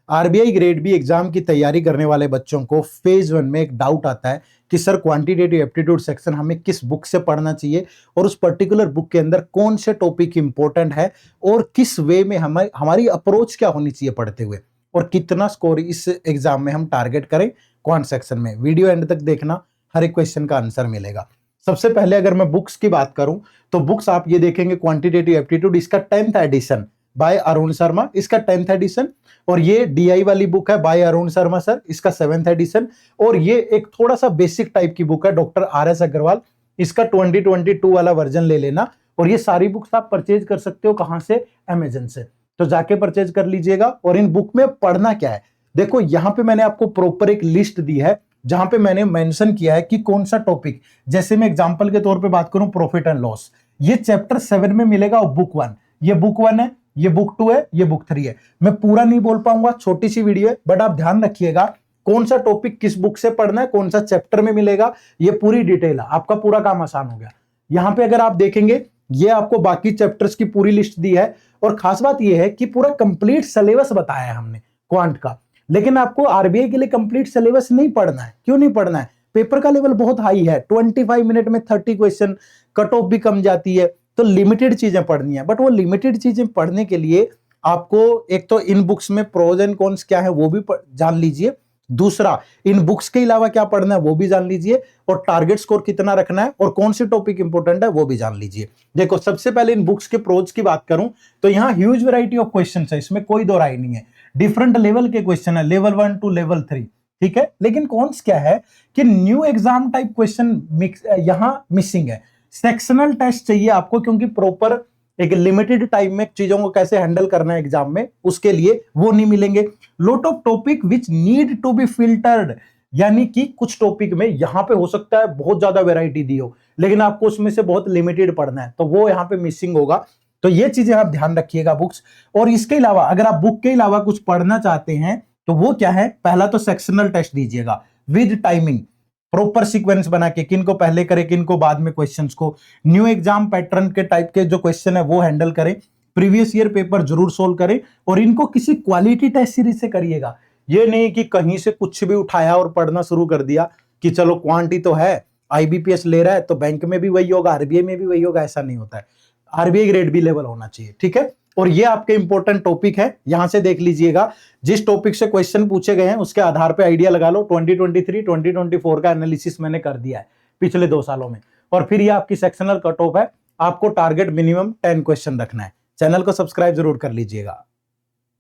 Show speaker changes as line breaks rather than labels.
RBI grade B exam की तैयारी करने वाले बच्चों को फेज 1 में एक डाउट आता है कि सर क्वांटिटेटिव एप्टीट्यूड सेक्शन हमें किस बुक से पढ़ना चाहिए और उस पर्टिकुलर बुक के अंदर कौन से टॉपिक इंपॉर्टेंट है और किस वे में हमारी अप्रोच क्या होनी चाहिए पढ़ते हुए और कितना स्कोर इस एग्जाम में हम टारगेट करें क्वांट सेक्शन में। वीडियो एंड तक देखना, हर एक क्वेश्चन का आंसर मिलेगा। सबसे पहले अगर मैं बुक्स की बात करूं तो बुक्स आप ये देखेंगे क्वांटिटेटिव एप्टीट्यूड, इसका 10th addition bye Arun Sharma, इसका 10th एडिशन। और ये डीआई वाली बुक है बाय अरुण शर्मा सर, इसका 7th एडिशन। और ये एक थोड़ा सा बेसिक टाइप की बुक है डॉक्टर आर.एस. अग्रवाल, इसका 2022 वाला वर्जन ले लेना। और ये सारी बुक्स आप परचेज कर सकते हो कहां से? अमेजन से। तो जाके परचेज कर लीजिएगा। और इन बुक में पढ़ना क्या है, देखो यहां पे मैंने आपको प्रॉपर एक लिस्ट दी है जहां पे मैंने मेंशन किया है कि कौन सा टॉपिक। जैसे मैं एग्जांपल के तौर पे बात करूं प्रॉफिट एंड लॉस, ये चैप्टर 7 में मिलेगा और बुक 1, ये बुक 1 है, ये बुक 2 है, ये बुक 3 है। मैं पूरा नहीं बोल पाऊंगा, छोटी सी वीडियो है, बट आप ध्यान रखिएगा कौन सा टॉपिक किस बुक से पढ़ना है, कौन सा चैप्टर में मिलेगा, ये पूरी डिटेल है। आपका पूरा काम आसान हो गया। यहां पे अगर आप देखेंगे ये आपको बाकी चैप्टर्स की पूरी लिस्ट दी है और खास बात ये है कि पूरा कंप्लीट सिलेबस बताया है हमने क्वांट का। लेकिन आपको आरबीआई के लिए कंप्लीट सिलेबस नहीं पढ़ना है। क्यों नहीं पढ़ना है? पेपर का लेवल बहुत हाई है, 25 मिनट में 30 क्वेश्चन, कट ऑफ भी कम जाती है, तो लिमिटेड चीजें पढ़नी है। बट वो लिमिटेड चीजें पढ़ने के लिए आपको एक तो इन बुक्स में प्रोज एंड कॉन्स क्या है वो भी जान लीजिए, दूसरा इन बुक्स के अलावा क्या पढ़ना है वो भी जान लीजिए, और टारगेट स्कोर कितना रखना है और कौन से टॉपिक इंपॉर्टेंट है वो भी जान लीजिए। देखो सबसे पहले इन बुक्स के प्रोज की बात करूं तो यहाँ ह्यूज वैरायटी ऑफ क्वेश्चन है, इसमें कोई दो राय नहीं है। डिफरेंट लेवल के क्वेश्चन है, लेवल 1 टू लेवल 3, ठीक है। लेकिन कौन्स क्या है कि न्यू एग्जाम टाइप क्वेश्चन यहां मिसिंग है। सेक्शनल टेस्ट चाहिए आपको, क्योंकि प्रॉपर एक लिमिटेड टाइम में चीजों को कैसे हैंडल करना है एग्जाम में, उसके लिए वो नहीं मिलेंगे। Lot of topic which need to be filtered, यानी कि कुछ टॉपिक में यहां पे हो सकता है बहुत ज्यादा वैरायटी दी हो, लेकिन आपको उसमें से बहुत लिमिटेड पढ़ना है, तो वो यहां पे मिसिंग होगा। तो ये चीजें आप ध्यान रखिएगा बुक्स। और इसके अलावा अगर आप बुक के अलावा कुछ पढ़ना चाहते हैं तो वो क्या है, पहला तो सेक्शनल टेस्ट दीजिएगा विद टाइमिंग, प्रॉपर सीक्वेंस बना के किन को पहले करें किन को बाद में क्वेश्चंस को। न्यू एग्जाम पैटर्न के टाइप के जो क्वेश्चन है वो हैंडल करें, प्रीवियस ईयर पेपर जरूर सोल्व करें, और इनको किसी क्वालिटी टेस्ट सीरीज से करिएगा। ये नहीं कि कहीं से कुछ भी उठाया और पढ़ना शुरू कर दिया कि चलो क्वांटी तो है, आईबीपीएस ले रहा है तो बैंक में भी वही होगा, आरबीआई में भी वही होगा, ऐसा नहीं होता है। आरबीआई ग्रेड बी लेवल होना चाहिए, ठीक है। और ये आपके इंपॉर्टेंट टॉपिक है, यहां से देख लीजिएगा जिस टॉपिक से क्वेश्चन पूछे गए हैं उसके आधार पे आइडिया लगा लो। 2023 2024 का एनालिसिस मैंने कर दिया है पिछले 2 सालों में। और फिर ये आपकी सेक्शनल कट ऑफ है, आपको टारगेट मिनिमम 10 क्वेश्चन रखना है। चैनल को सब्सक्राइब जरूर कर लीजिएगा।